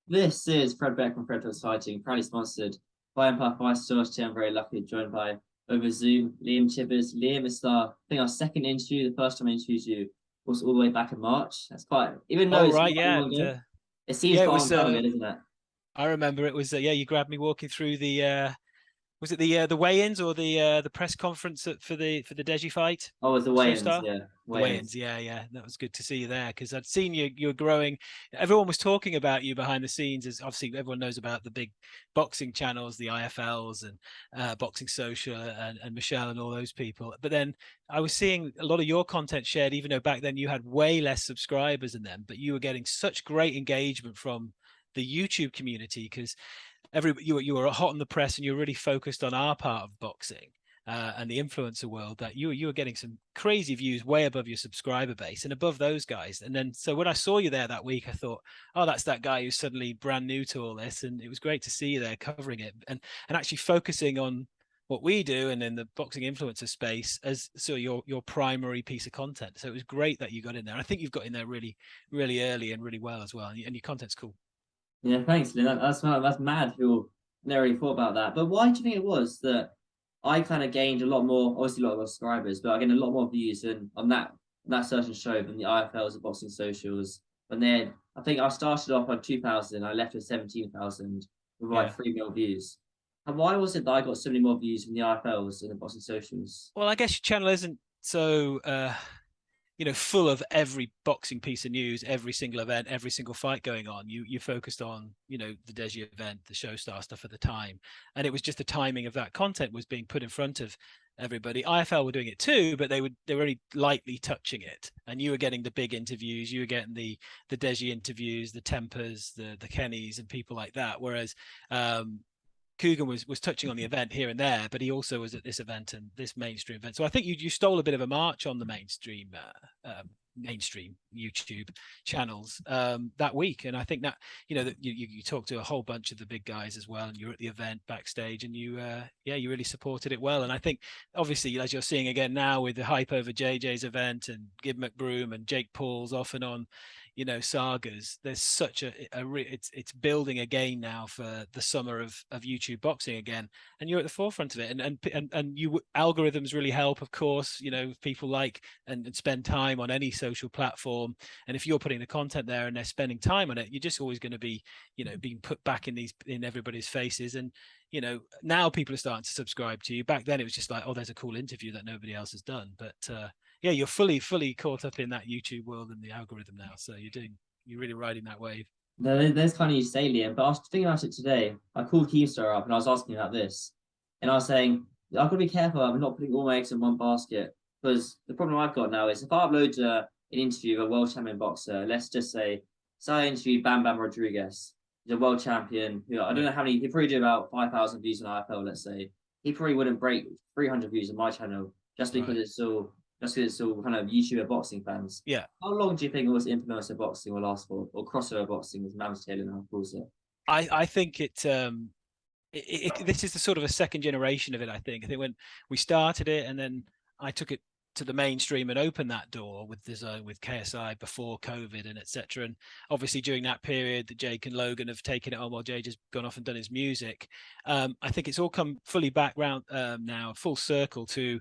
This is Fred Beck from Fred Beck Fighting, proudly sponsored by Empire Fight Stores. I'm very lucky joined by over Zoom Liam Chivers. Liam is I think our second interview. The first time I interviewed you was all the way back in March. That's quite, even though Oh it's right, not yeah, long ago, it seems yeah. It quite a was. long time ago, doesn't it? I remember it was. Yeah, you grabbed me walking through the. Was it the weigh-ins or the press conference for the Deji fight? Oh, it was the weigh-ins, Showstar. yeah, The weigh-ins. weigh-ins, yeah, yeah. That was good to see you there because I'd seen you were growing. Everyone was talking about you behind the scenes. As obviously everyone knows about the big boxing channels, the IFLs and Boxing Social and Michelle and all those people. But then I was seeing a lot of your content shared, even though back then you had way less subscribers than them, but you were getting such great engagement from the YouTube community because you were hot on the press and you were really focused on our part of boxing and the influencer world that you were getting some crazy views way above your subscriber base and above those guys. And then so when I saw you there that week, I thought, oh, that's that guy who's suddenly brand new to all this, and it was great to see you there covering it and actually focusing on what we do and in the boxing influencer space as so your primary piece of content. So it was great that you got in there. I think you've got in there really early and really well as well, and your content's cool. Yeah, thanks, Lynn. That's mad. Who never really thought about that. But why do you think it was that I kind of gained a lot more, obviously a lot of subscribers, but I gained a lot more views than on that certain show than the IFLs, the Boxing Socials. And then I think I started off on 2,000, I left with 17,000 with like Yeah. 3 million views. And why was it that I got so many more views from the IFLs and the Boxing Socials? Well, I guess your channel isn't so full of every boxing piece of news, every single event, every single fight going on. You focused on the Deji event, the Showstar stuff at the time, and it was just the timing of that content was being put in front of everybody. IFL were doing it too, but they were only lightly touching it, and you were getting the big interviews, you were getting the Deji interviews, the Tempers, the Kennys, and people like that. Whereas Coogan was touching on the event here and there, but he also was at this event and this mainstream event. So I think you stole a bit of a march on the mainstream YouTube channels that week, and I think that that you talked to a whole bunch of the big guys as well, and you're at the event backstage, and you really supported it well. And I think obviously as you're seeing again now with the hype over JJ's event and Gib Mcbroom and Jake Paul's off and on sagas, there's such it's building again now for the summer of YouTube boxing again, and you're at the forefront of it, and you algorithms really help, of course, people like and spend time on any social platform, and if you're putting the content there and they're spending time on it, you're just always going to be being put back in everybody's faces. And now people are starting to subscribe to you. Back then it was just like, oh, there's a cool interview that nobody else has done, but yeah, you're fully caught up in that YouTube world and the algorithm now. So you're really riding that wave. No, there's kind of you say, Liam, but I was thinking about it today. I called Keemstar up and I was asking about this. And I was saying, I've got to be careful. I'm not putting all my eggs in one basket. Because the problem I've got now is if I upload an interview of a world champion boxer, let's just say I interviewed Bam Bam Rodriguez, he's a world champion who I don't Yeah. know how many, he probably do about 5,000 views on IFL, let's say. He probably wouldn't break 300 views on my channel Right. just because it's all kind of YouTuber boxing fans. Yeah. How long do you think it was influencer boxing will last for, or crossover boxing, as Mam's Taylor now calls it? I think this is the sort of a second generation of it. I think when we started it, and then I took it to the mainstream and opened that door with the zone with KSI before COVID and etc. And obviously during that period, that Jake and Logan have taken it on while Jay just gone off and done his music. I think it's all come fully back round now, full circle to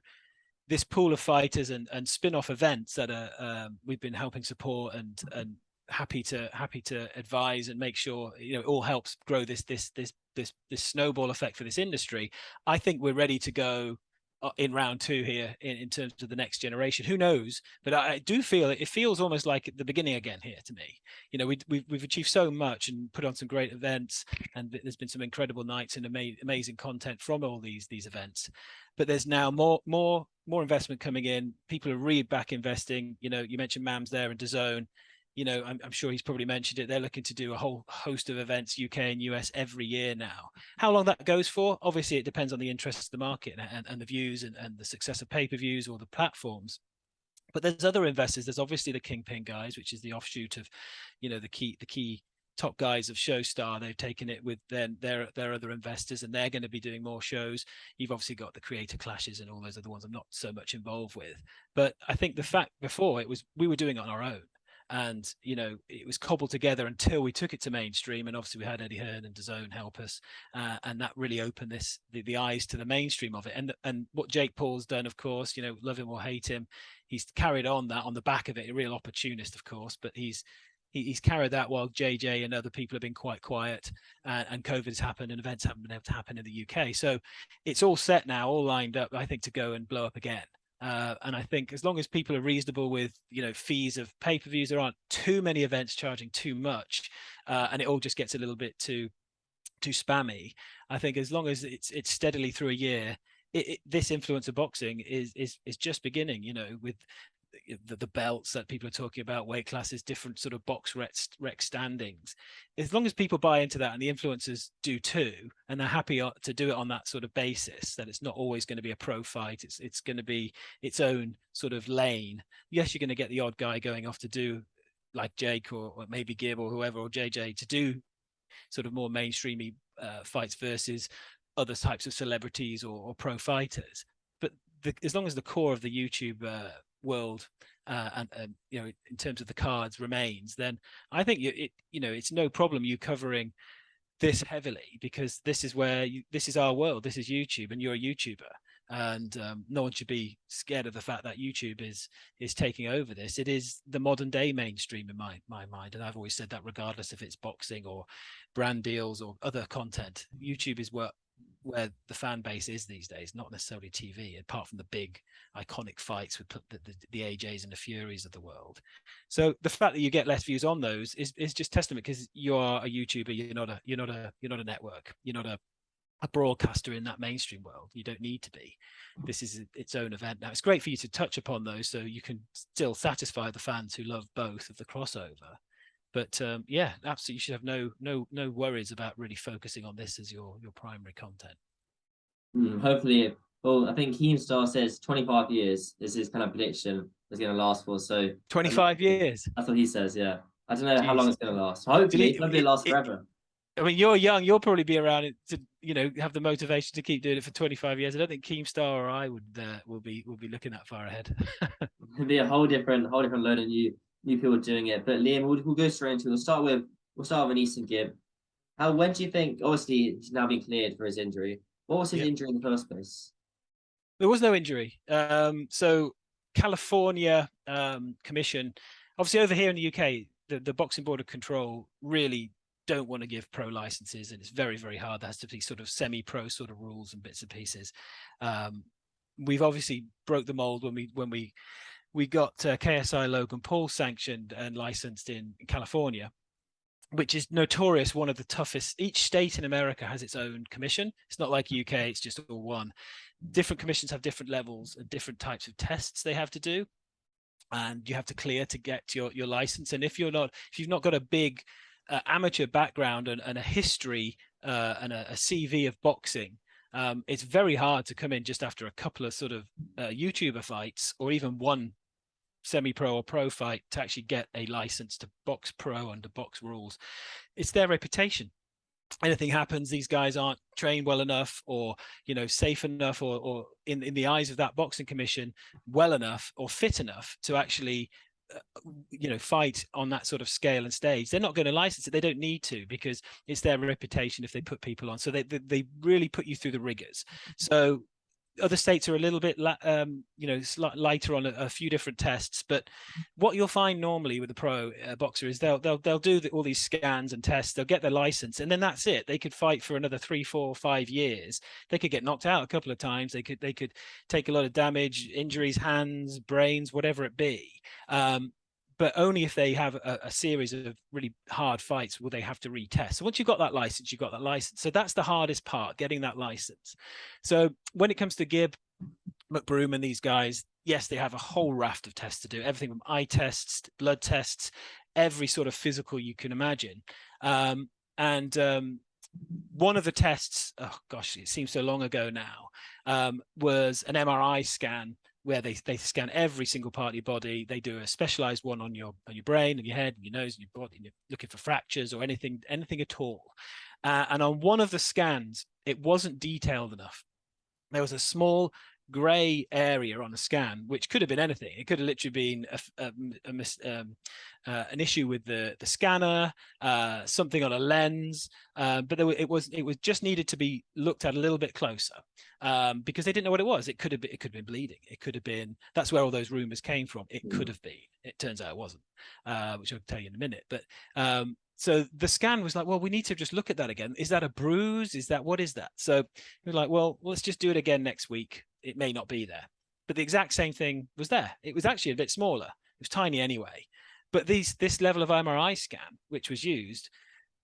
this pool of fighters and spin-off events that are we've been helping support and happy to advise and make sure it all helps grow this snowball effect for this industry. I think we're ready to go in round two here in terms of the next generation. Who knows? But I do feel it feels almost like the beginning again here to me. We've achieved so much and put on some great events, and there's been some incredible nights and amazing content from all these events. But there's now more investment coming in. People are really back investing. You mentioned Mams there and DAZN. I'm sure he's probably mentioned it. They're looking to do a whole host of events, UK and US, every year now. How long that goes for, obviously, it depends on the interests of the market and the views and the success of pay-per-views or the platforms. But there's other investors. There's obviously the Kingpin guys, which is the offshoot of, the key top guys of Showstar. They've taken it with their other investors, and they're going to be doing more shows. You've obviously got the creator clashes and all those other ones I'm not so much involved with. But I think the fact before it was we were doing it on our own. and it was cobbled together until we took it to mainstream, and obviously we had Eddie Hearn and DAZN help us, and that really opened the eyes to the mainstream of it. And what Jake Paul's done, of course, love him or hate him, he's carried on that on the back of it. A real opportunist, of course, but he's carried that while JJ and other people have been quite quiet, and COVID has happened and events haven't been able to happen in the UK. So it's all set now, all lined up, I think, to go and blow up again. And I think as long as people are reasonable with, fees of pay-per-views, there aren't too many events charging too much, and it all just gets a little bit too spammy. I think as long as it's steadily through a year, this influencer boxing is just beginning, with the belts that people are talking about, weight classes, different sort of box rec standings. As long as people buy into that, and the influencers do too, and they're happy to do it on that sort of basis, that it's not always going to be a pro fight, it's going to be its own sort of lane. Yes, you're going to get the odd guy going off to do, like Jake or maybe Gib or whoever, or JJ, to do sort of more mainstreamy fights versus other types of celebrities or pro fighters. But as long as the core of the YouTube world and in terms of the cards remains, then I think it's no problem you covering this heavily, because this is where this is our world, this is YouTube, and you're a YouTuber, and no one should be scared of the fact that YouTube is taking over this. It is the modern day mainstream in my mind, and I've always said that, regardless if it's boxing or brand deals or other content, YouTube is where the fan base is these days, not necessarily TV, apart from the big iconic fights with the AJs and the Furies of the world. So the fact that you get less views on those is just testament, because you are a YouTuber, you're not a network, you're not a broadcaster in that mainstream world. You don't need to be. This is its own event. Now, it's great for you to touch upon those so you can still satisfy the fans who love both of the crossover. But yeah, absolutely, you should have no worries about really focusing on this as your primary content. Hopefully, well, I think Keemstar says 25 years is his kind of prediction is going to last for. So 25 years. That's what he says. Yeah, I don't know Jeez. how long it's going to last. Hopefully, it's going to last forever. I mean, you're young. You'll probably be around to have the motivation to keep doing it for 25 years. I don't think Keemstar or I will be looking that far ahead. It'll be a whole different load of new people doing it. But Liam, we'll go straight into it. We'll start with an Easton Gibb. When do you think? Obviously, he's now been cleared for his injury. What was his injury in the first place? There was no injury. So California Commission, obviously over here in the UK, the Boxing Board of Control really don't want to give pro licenses, and it's very, very hard. There has to be sort of semi-pro sort of rules and bits and pieces. We've obviously broke the mold when we got KSI Logan Paul sanctioned and licensed in California, which is notorious one of the toughest. Each state in America has its own commission. It's not like UK, it's just all one. Different commissions have different levels and different types of tests they have to do, and you have to clear to get your license. And if you've not got a big amateur background and a history and a CV of boxing, it's very hard to come in just after a couple of sort of YouTuber fights, or even one semi-pro or pro fight, to actually get a license to box pro under box rules. It's their reputation. Anything happens, these guys aren't trained well enough, or safe enough, or in the eyes of that boxing commission, well enough or fit enough to actually fight on that sort of scale and stage. They're not going to license it. They don't need to, because it's their reputation if they put people on. So they really put you through the rigors. So other states are a little bit lighter on a few different tests, but what you'll find normally with a pro boxer is they'll do all these scans and tests, they'll get their license, and then that's it. They could fight for another 3, 4, 5 years. They could get knocked out a couple of times, they could take a lot of damage, injuries, hands, brains, whatever it be, but only if they have a series of really hard fights will they have to retest. So once you've got that license, you've got that license. So that's the hardest part, getting that license. So when it comes to Gibb, Mcbroom and these guys, yes, they have a whole raft of tests to do, everything from eye tests, blood tests, every sort of physical you can imagine. One of the tests, oh gosh, it seems so long ago now, was an MRI scan, where they scan every single part of your body. They do a specialized one on your brain and your head and your nose and your body, and you're looking for fractures or anything at all. And on one of the scans, it wasn't detailed enough. There was a small gray area on the scan, which could have been anything. It could have literally been an issue with the scanner, something on a lens, but it was just needed to be looked at a little bit closer, because they didn't know what it was. It could have been bleeding. It could have been, that's where all those rumors came from. It could have been. It turns out it wasn't, which I'll tell you in a minute. But so the scan was like, well, we need to just look at that again. Is that a bruise? What is that? So we're like, well, let's just do it again next week. It may not be there. But the exact same thing was there. It was actually a bit smaller. It was tiny anyway. But this level of MRI scan, which was used,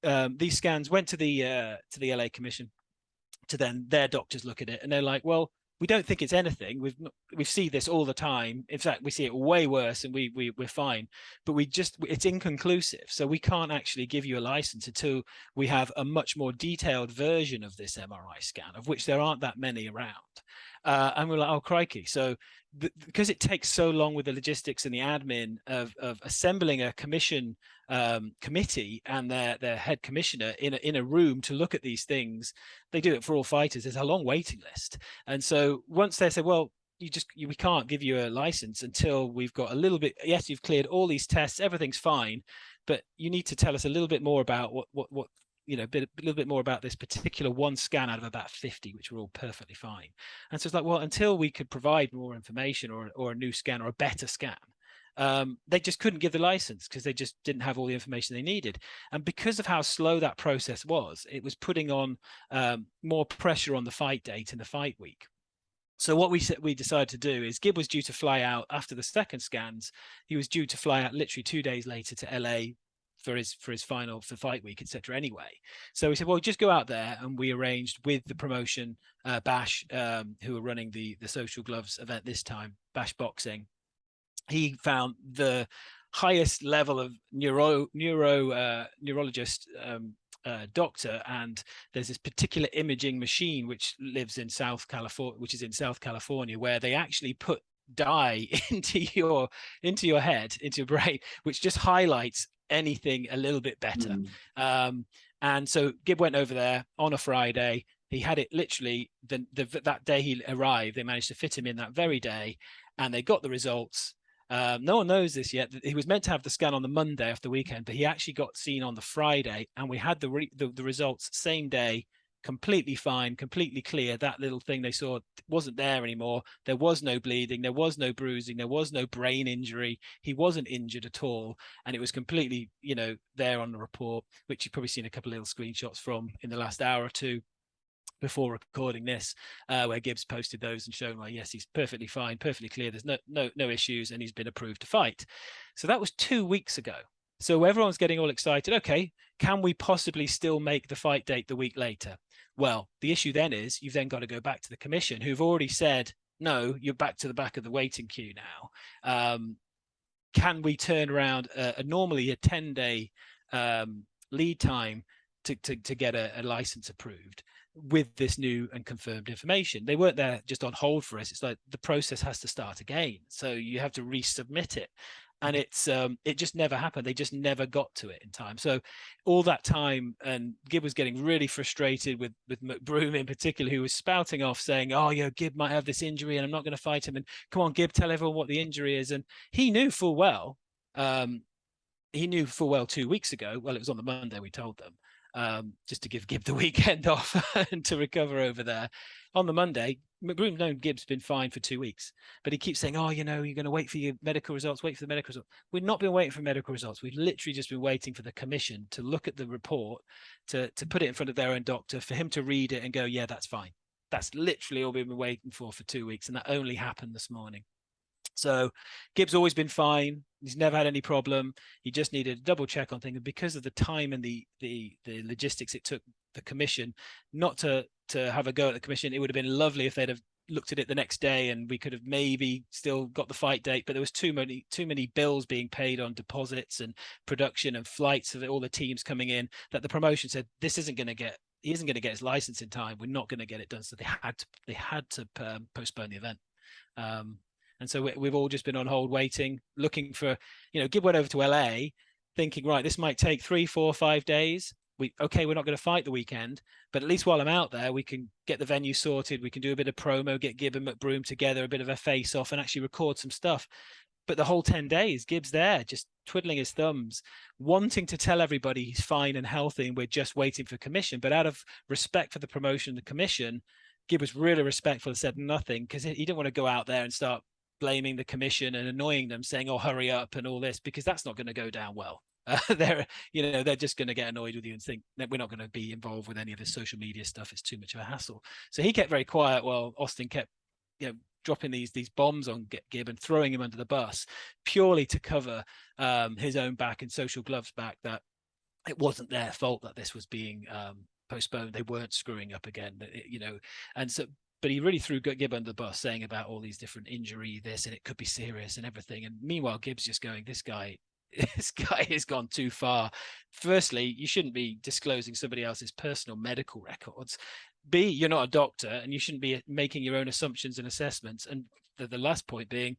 these scans went to the LA Commission, to then their doctors look at it, and they're like, well, we don't think it's anything. We see this all the time. In fact, we see it way worse, and we're fine. But it's inconclusive, so we can't actually give you a license until we have a much more detailed version of this MRI scan, of which there aren't that many around. And we're like, oh crikey! So because it takes so long with the logistics and the admin of assembling a commission committee and their head commissioner in a room to look at these things, they do it for all fighters. There's a long waiting list, and so once they say, well, we can't give you a license until we've got a little bit. Yes, you've cleared all these tests, everything's fine, but you need to tell us a little bit more about what a little bit more about this particular one scan out of about 50, which were all perfectly fine. And so it's like, well, until we could provide more information or a new scan or a better scan, they just couldn't give the license because they just didn't have all the information they needed. And because of how slow that process was, it was putting on more pressure on the fight date and the fight week. So what we decided to do is, Gib was due to fly out after the second scans. He was due to fly out literally 2 days later to LA for his final for fight week, etc. Anyway, so we said, well, just go out there, and we arranged with the promotion, Bash, who are running the Social Gloves event this time, Bash Boxing. He found the highest level of neurologist doctor, and there's this particular imaging machine which lives in South California, where they actually put dye into your head, into your brain, which just highlights anything a little bit better. And so Gib went over there on a Friday. He had it literally that day he arrived. They managed to fit him in that very day, and they got the results. No one knows this yet. He was meant to have the scan on the Monday after the weekend, but he actually got seen on the Friday, and we had the results same day, completely fine, completely clear. That little thing they saw wasn't there anymore. There was no bleeding, there was no bruising, there was no brain injury. He wasn't injured at all, and it was completely, there on the report, which you've probably seen a couple of little screenshots from in the last hour or two before recording this, where Gibbs posted those and shown, well, yes, he's perfectly fine, perfectly clear, there's no issues, and he's been approved to fight. So that was 2 weeks ago. So everyone's getting all excited. Okay, can we possibly still make the fight date the week later? Well, the issue then is you've then got to go back to the commission, who've already said, no, you're back to the back of the waiting queue now. Can we turn around normally a 10-day lead time to get a license approved with this new and confirmed information? They weren't there just on hold for us. It's like the process has to start again. So you have to resubmit it. And it just never happened. They just never got to it in time. So all that time, and Gib was getting really frustrated with Mcbroom in particular, who was spouting off saying, oh, Gib might have this injury and I'm not going to fight him. And come on, Gib, tell everyone what the injury is. And he knew full well 2 weeks ago. Well, it was on the Monday we told them, just to give Gib the weekend off and to recover over there. On the Monday, Mcbroom known Gib's been fine for 2 weeks, but he keeps saying, oh, you're going to wait for your medical results, wait for the medical results. We've not been waiting for medical results. We've literally just been waiting for the commission to look at the report, to put it in front of their own doctor, for him to read it and go, yeah, that's fine. That's literally all we've been waiting for 2 weeks. And that only happened this morning. So Gib's always been fine. He's never had any problem. He just needed a double check on things. And because of the time and the logistics it took the commission not to have a go at the commission, it would have been lovely if they'd have looked at it the next day and we could have maybe still got the fight date. But there was too many bills being paid on deposits and production and flights of all the teams coming in, that the promotion said, he isn't going to get his license in time. We're not going to get it done. So they had to postpone the event. And so we've all just been on hold waiting, looking for, Gib went over to LA thinking, right, this might take 3, 4, 5 days. we're not going to fight the weekend, but at least while I'm out there, we can get the venue sorted. We can do a bit of promo, get Gibb and Mcbroom together, a bit of a face off, and actually record some stuff. But the whole 10 days, Gibbs there, just twiddling his thumbs, wanting to tell everybody he's fine and healthy and we're just waiting for commission. But out of respect for the promotion and the commission, Gibb was really respectful and said nothing, because he didn't want to go out there and start blaming the commission and annoying them, saying, oh, hurry up and all this, because that's not going to go down well. They're just going to get annoyed with you and think that we're not going to be involved with any of this social media stuff. It's too much of a hassle. So he kept very quiet while Austin kept, dropping these bombs on Gibb and throwing him under the bus, purely to cover his own back and Social Glove's back, that it wasn't their fault that this was being postponed. They weren't screwing up again, and so. But he really threw Gibb under the bus, saying about all these different injury, this, and it could be serious and everything. And meanwhile, Gibbs just going, this guy has gone too far. Firstly, you shouldn't be disclosing somebody else's personal medical records. B, you're not a doctor, and you shouldn't be making your own assumptions and assessments. And the last point being,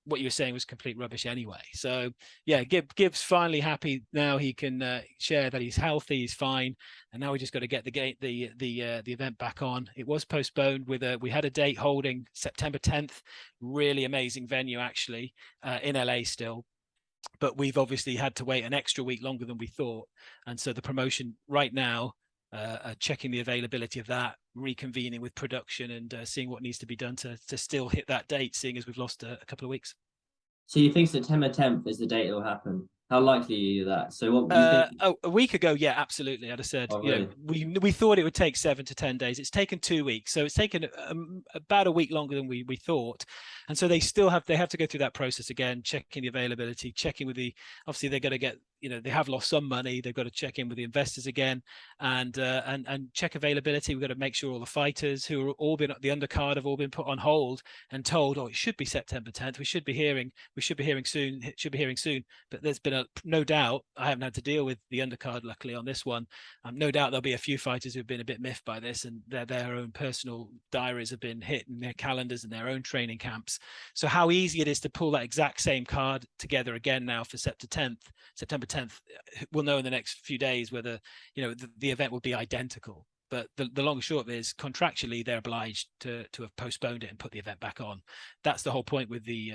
what you were saying was complete rubbish anyway. So yeah, Gibbs finally happy now. He can share that he's healthy, he's fine, and now we just got to get the event back on. It was postponed we had a date holding September 10th, really amazing venue actually, in LA still. But we've obviously had to wait an extra week longer than we thought, and so the promotion right now, checking the availability of that, reconvening with production, and seeing what needs to be done to still hit that date, seeing as we've lost a couple of weeks. So you think September 10th is the date it'll happen? How likely are you that? So what you think? A week ago, yeah, absolutely. I'd have said, really? we thought it would take 7 to 10 days. It's taken 2 weeks, so it's taken about a week longer than we thought. And so they have to go through that process again, checking the availability, checking with obviously they're going to get, they have lost some money. They've got to check in with the investors again, and check availability. We've got to make sure all the fighters who are all been the undercard have all been put on hold and told, oh, it should be September 10th. We should be hearing soon. But there's been no doubt, I haven't had to deal with the undercard luckily on this one. No doubt there'll be a few fighters who've been a bit miffed by this, and their own personal diaries have been hit, and their calendars and their own training camps. So how easy it is to pull that exact same card together again now for September 10th, we'll know in the next few days whether the event will be identical. But the long and short is, contractually they're obliged to have postponed it and put the event back on. That's the whole point with the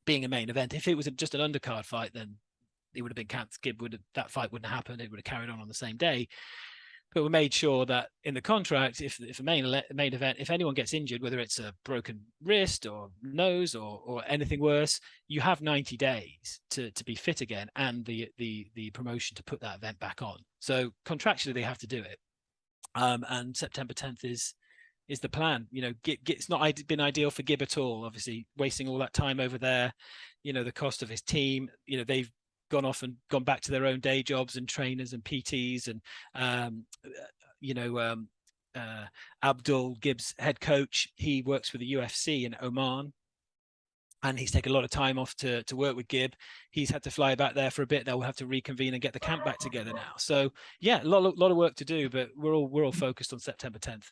being a main event. If it was just an undercard fight, then it would have been cancelled. That fight wouldn't have happened. It would have carried on the same day. But we made sure that in the contract, if a main event, if anyone gets injured, whether it's a broken wrist or nose or anything worse, you have 90 days to be fit again, and the promotion to put that event back on. So contractually they have to do it. And September 10th is the plan. It's not been ideal for Gibb at all, obviously wasting all that time over there, the cost of his team, they've gone off and gone back to their own day jobs and trainers and PTs, and Abdul, Gibbs head coach, he works with the UFC in Oman, and he's taken a lot of time off to work with Gibb. He's had to fly back there for a bit. They'll have to reconvene and get the camp back together now. So yeah, a lot of work to do, but we're all focused on September 10th.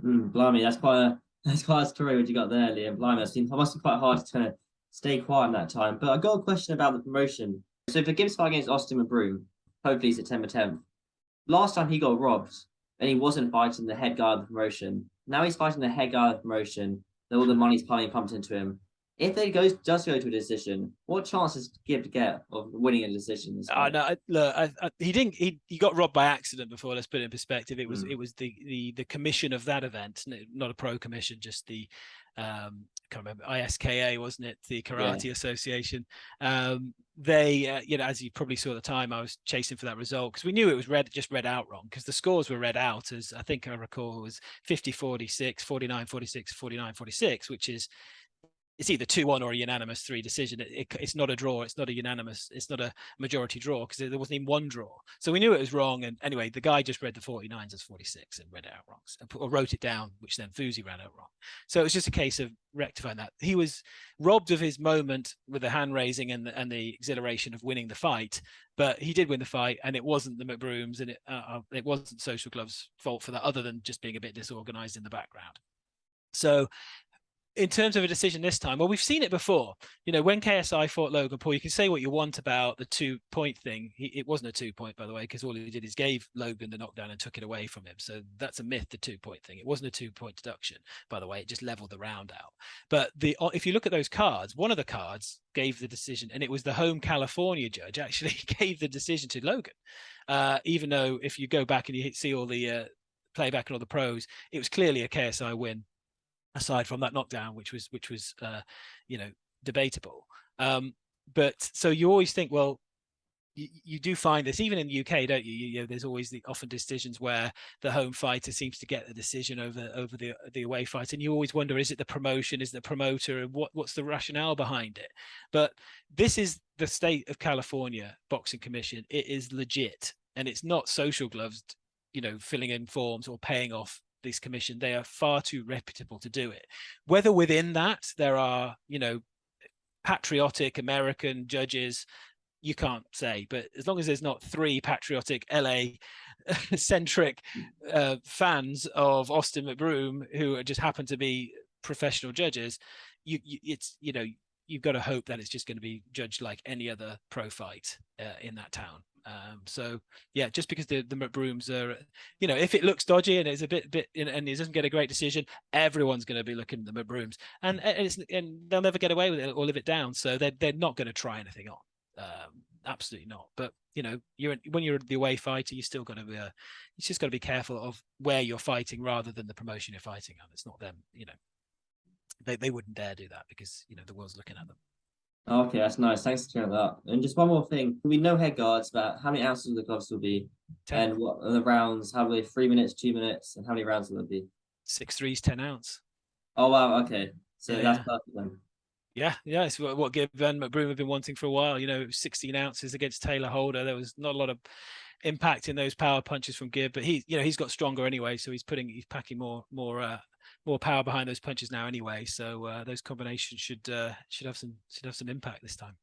Blimey, that's quite a story what you got there, Liam. Blimey, it must be quite hard to stay quiet in that time. But I got a question about the promotion. So for Gibbs fight against Austin Mcbroom, hopefully September 10th. Last time he got robbed, and he wasn't fighting the head guy of the promotion. Now he's fighting the head guy of the promotion. All the money's pumped into him. If they does go to a decision, what chances does Gibb get of winning a decision? No, look, he didn't. He got robbed by accident before. Let's put it in perspective. It was the commission of that event, not a pro commission, just the I can't remember, ISKA, wasn't it? The Karate Association. They, as you probably saw at the time, I was chasing for that result because we knew it was read out wrong, because the scores were read out as, I think I recall, was 50-46, 49-46, 49-46, which is, it's either 2-1 or a unanimous 3 decision. It's not a draw. It's not a unanimous. It's not a majority draw, because there wasn't even one draw. So we knew it was wrong. And anyway, the guy just read the 49s as 46 and read it out wrong, or wrote it down, which then Fousy ran out wrong. So it was just a case of rectifying that. He was robbed of his moment with the hand raising and the exhilaration of winning the fight, but he did win the fight, and it wasn't the Mcbrooms, and it wasn't Social Glove's fault for that, other than just being a bit disorganized in the background. So in terms of a decision this time, well, we've seen it before. You know, when KSI fought Logan Paul, you can say what you want about the 2-point thing. It wasn't a 2-point, by the way, because all he did is gave Logan the knockdown and took it away from him. So that's a myth, the 2-point thing. It wasn't a 2-point deduction, by the way. It just leveled the round out. But if you look at those cards, one of the cards gave the decision, and it was the home California judge actually gave the decision to Logan. Even though if you go back and you see all the playback and all the pros, it was clearly a KSI win, aside from that knockdown, which was debatable. But so you always think, well, you do find this even in the UK, don't you? You know, there's always often decisions where the home fighter seems to get the decision over the away fighter, and you always wonder, is it the promotion, is it the promoter, and what's the rationale behind it? But this is the state of California Boxing Commission. It is legit, and it's not social gloves, filling in forms or paying off this commission. They are far too reputable to do it. Whether within that there are, patriotic American judges, you can't say. But as long as there's not 3 patriotic LA centric fans of Austin Mcbroom who just happen to be professional judges, you've got to hope that it's just going to be judged like any other pro fight in that town. So yeah, just because the Mcbrooms are, if it looks dodgy and it's a bit and it doesn't get a great decision, everyone's going to be looking at the Mcbrooms, and they'll never get away with it or live it down. So they're not going to try anything on. Absolutely not. But when you're the away fighter, you still got to you just got to be careful of where you're fighting rather than the promotion you're fighting on. It's not them. They wouldn't dare do that because the world's looking at them. Okay, that's nice. Thanks for clearing that up. And just one more thing. We know head guards, but how many ounces of the gloves will be? 10. And what are the rounds? How many? 3 minutes, 2 minutes, and how many rounds will there be? 6-3's 10 ounce. Oh wow, okay. So that's perfect then. Yeah, it's what Gibb and Mcbroom have been wanting for a while. 16 ounces against Taylor Holder. There was not a lot of impact in those power punches from Gibb, but he's got stronger anyway, so he's packing more power behind those punches now anyway. So those combinations should have some impact this time.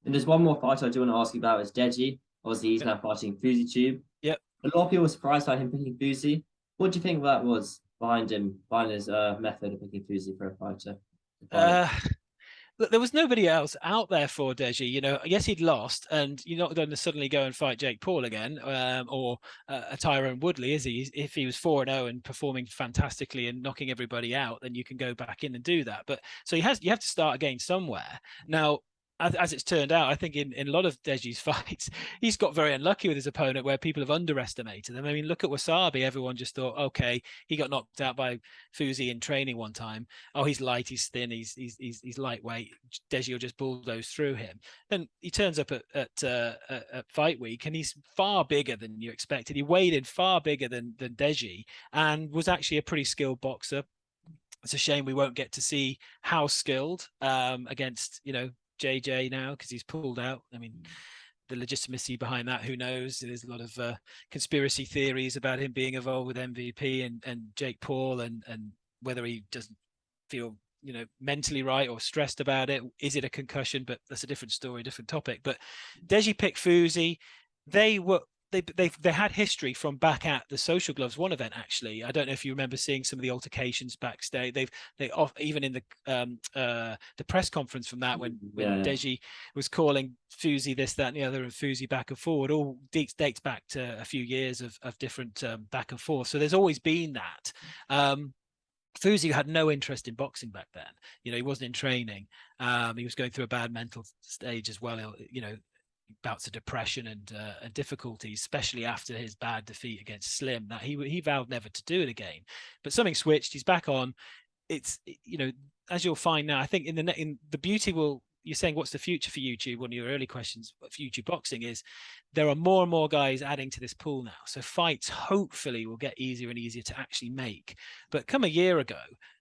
And there's one more fight I do want to ask you about. Is Deji. Obviously, he's now fighting Fousy Tube. Yep. A lot of people were surprised by him picking Fousy. What do you think that was behind his method of picking Fousy for a fighter? There was nobody else out there for Deji. Yes, he'd lost, and you're not going to suddenly go and fight Jake Paul again, or a Tyrone Woodley, is he? If he was 4-0 and performing fantastically and knocking everybody out, then you can go back in and do that. But so you have to start again somewhere. Now, as it's turned out, I think in a lot of Deji's fights, he's got very unlucky with his opponent where people have underestimated him. I mean, look at Wasabi. Everyone just thought, okay, he got knocked out by Fousy in training one time. Oh, he's light, he's thin, he's lightweight. Deji will just bulldoze through him. Then he turns up at fight week and he's far bigger than you expected. He weighed in far bigger than Deji and was actually a pretty skilled boxer. It's a shame we won't get to see how skilled against, JJ now because he's pulled out. I mean, the legitimacy behind that, who knows? There's a lot of conspiracy theories about him being involved with MVP and Jake Paul and whether he doesn't feel mentally right or stressed about it. Is it a concussion? But that's a different story, different topic. But Deji picked Fousy. They had history from back at the Social Gloves 1 event. Actually, I don't know if you remember seeing some of the altercations backstage. They even in the press conference from that when Deji was calling Fousy this, that, and the other, and Fousy back and forward, all dates back to a few years of different back and forth. So there's always been that. Fousy had no interest in boxing back then. He wasn't in training. He was going through a bad mental stage as well. Bouts of depression and difficulties, especially after his bad defeat against Slim, that he vowed never to do it again. But something switched. He's back on. It's as you'll find now. I think in the beauty will. You're saying what's the future for YouTube? One of your early questions for YouTube boxing is there are more and more guys adding to this pool now. So fights hopefully will get easier and easier to actually make. But come a year ago,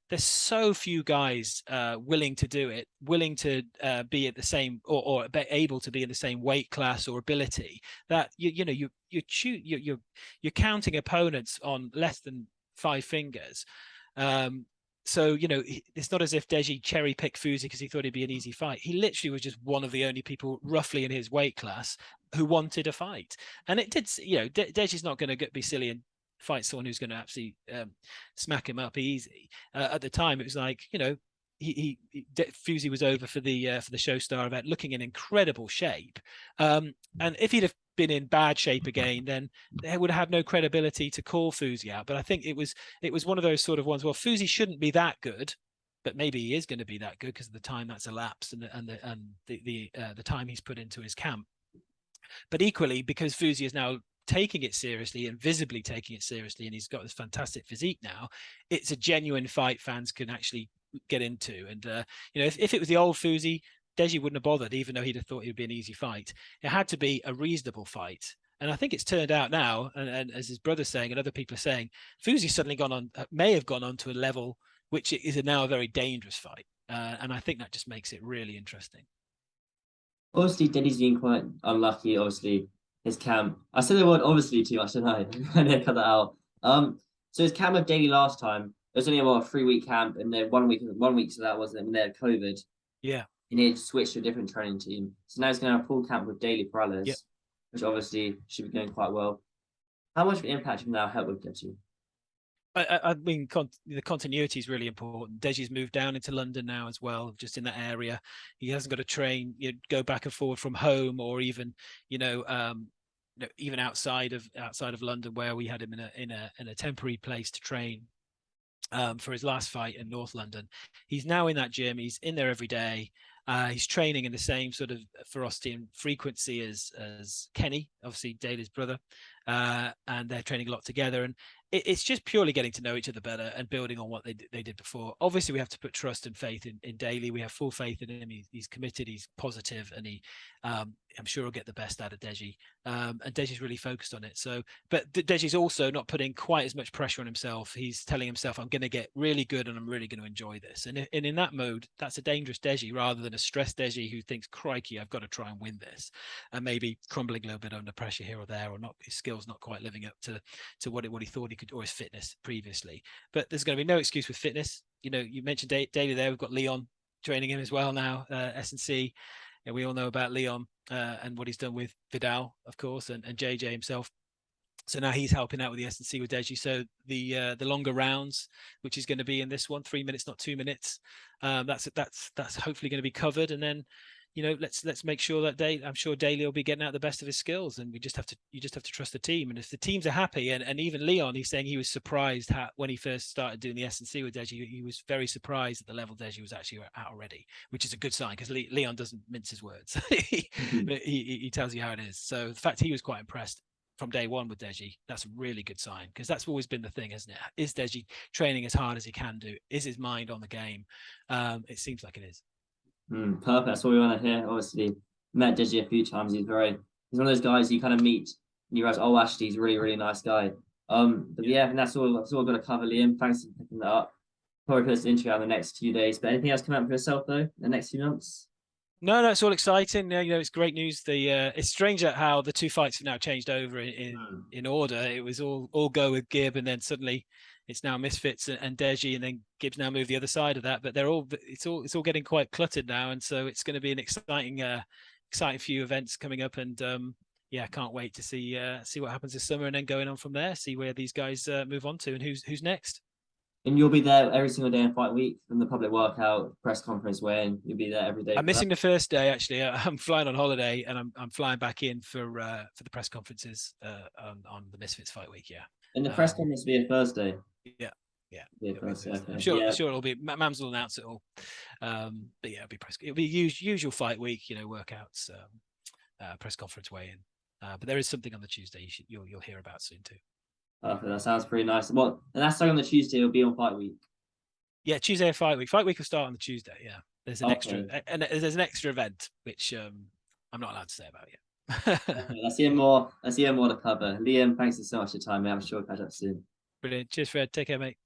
there's so few guys willing to do it, willing to be at the same or able to be in the same weight class or ability that you're counting opponents on less than 5 fingers. So, it's not as if Deji cherry picked Fousy because he thought it'd be an easy fight. He literally was just one of the only people roughly in his weight class who wanted a fight. And it did, Deji's not going to be silly and fight someone who's going to absolutely smack him up easy. At the time, it was like, Fousy was over for the Showstar event, looking in incredible shape. And if he'd have been in bad shape again, then they would have no credibility to call Fousy out. But I think it was one of those sort of ones. Well, Fousy shouldn't be that good, but maybe he is going to be that good because of the time that's elapsed and the time he's put into his camp. But equally, because Fousy is now taking it seriously and visibly taking it seriously, and he's got this fantastic physique now, it's a genuine fight fans can actually get into. And if it was the old Fousy, Deji wouldn't have bothered, even though he'd have thought it would be an easy fight. It had to be a reasonable fight. And I think it's turned out now, and as his brother's saying and other people are saying, Fousy suddenly may have gone on to a level which is now a very dangerous fight. And I think that just makes it really interesting. Obviously, Denny's been quite unlucky. Obviously, his camp. I said the word obviously too much, didn't I? I need to cut that out. So his camp with Daly last time, it was only about a 3-week camp, and then 1 week so that wasn't it when they had COVID. Yeah. And he had switched to a different training team. So now he's going to have a full camp with Daly Perales, yep. which obviously should be going quite well. How much of an impact have now helped with Deji? I mean, the continuity is really important. Deji's moved down into London now as well, just in that area. He hasn't got to train, go back and forward from home, or even, even outside of London, where we had him in a temporary place to train for his last fight in North London. He's now in that gym. He's in there every day. He's training in the same sort of ferocity and frequency as Kenny, obviously Daly's brother, and they're training a lot together. And it's just purely getting to know each other better and building on what they did before. Obviously, we have to put trust and faith in Daly. We have full faith in him. He's committed. He's positive, and I'm sure he'll get the best out of Deji. And Deji's really focused on it. So, but Deji's also not putting quite as much pressure on himself. He's telling himself, "I'm going to get really good, and I'm really going to enjoy this." And in that mode, that's a dangerous Deji rather than a stressed Deji who thinks, "Crikey, I've got to try and win this," and maybe crumbling a little bit under pressure here or there, or not his skills not quite living up to what he thought he could, or his fitness previously. But there's going to be no excuse with fitness. You mentioned Daly there. We've got Leon training him as well now, S&C. And we all know about Leon and what he's done with Vidal, of course, and JJ himself. So now he's helping out with the S&C with Deji. So the longer rounds, which is going to be in this one, 3 minutes, not 2 minutes, that's hopefully going to be covered. And then, let's make sure that I'm sure Daly will be getting out the best of his skills, and you just have to trust the team. And if the teams are happy, and even Leon, he's saying he was surprised when he first started doing the S&C with Deji, he was very surprised at the level Deji was actually at already, which is a good sign because Leon doesn't mince his words. he tells you how it is. So the fact he was quite impressed from day one with Deji, that's a really good sign, because that's always been the thing, isn't it? Is Deji training as hard as he can do? Is his mind on the game? It seems like it is. Perfect. That's what we want to hear. Obviously, met Deji a few times. He's one of those guys you kind of meet and you realize, oh, actually, he's a really, really nice guy. But yeah, and that's all I've got to cover, Liam. Thanks for picking that up. Probably put this into in the next few days. But anything else come out for yourself though in the next few months? No, it's all exciting. It's great news. It's strange at how the two fights have now changed over in order. It was all go with Gibb, and then suddenly it's now Misfits and Deji, and then Gibbs now moved the other side of that. But it's all getting quite cluttered now, and so it's going to be an exciting few events coming up. And can't wait to see what happens this summer, and then going on from there, see where these guys move on to, and who's next. And you'll be there every single day in fight week, from the public workout, press conference, and you'll be there every day. I'm missing the first day actually. I'm flying on holiday, and I'm flying back in for the press conferences on the Misfits fight week. Yeah. And the press conference will be a Thursday. Yeah. Thursday, okay. I'm sure it'll be. Mams will announce it all. But yeah, it'll be usual fight week. Workouts, press conference weigh-in. But there is something on the Tuesday you'll hear about soon too. Perfect. That sounds pretty nice. Well, and that's on the Tuesday. It'll be on fight week. Yeah, Tuesday of fight week. Fight week will start on the Tuesday. Yeah, there's an extra event which I'm not allowed to say about yet. Okay, I see more to cover. Liam, thanks so much for your time, mate. I'm sure we'll catch up soon. Brilliant. Cheers, Fred. Take care, mate.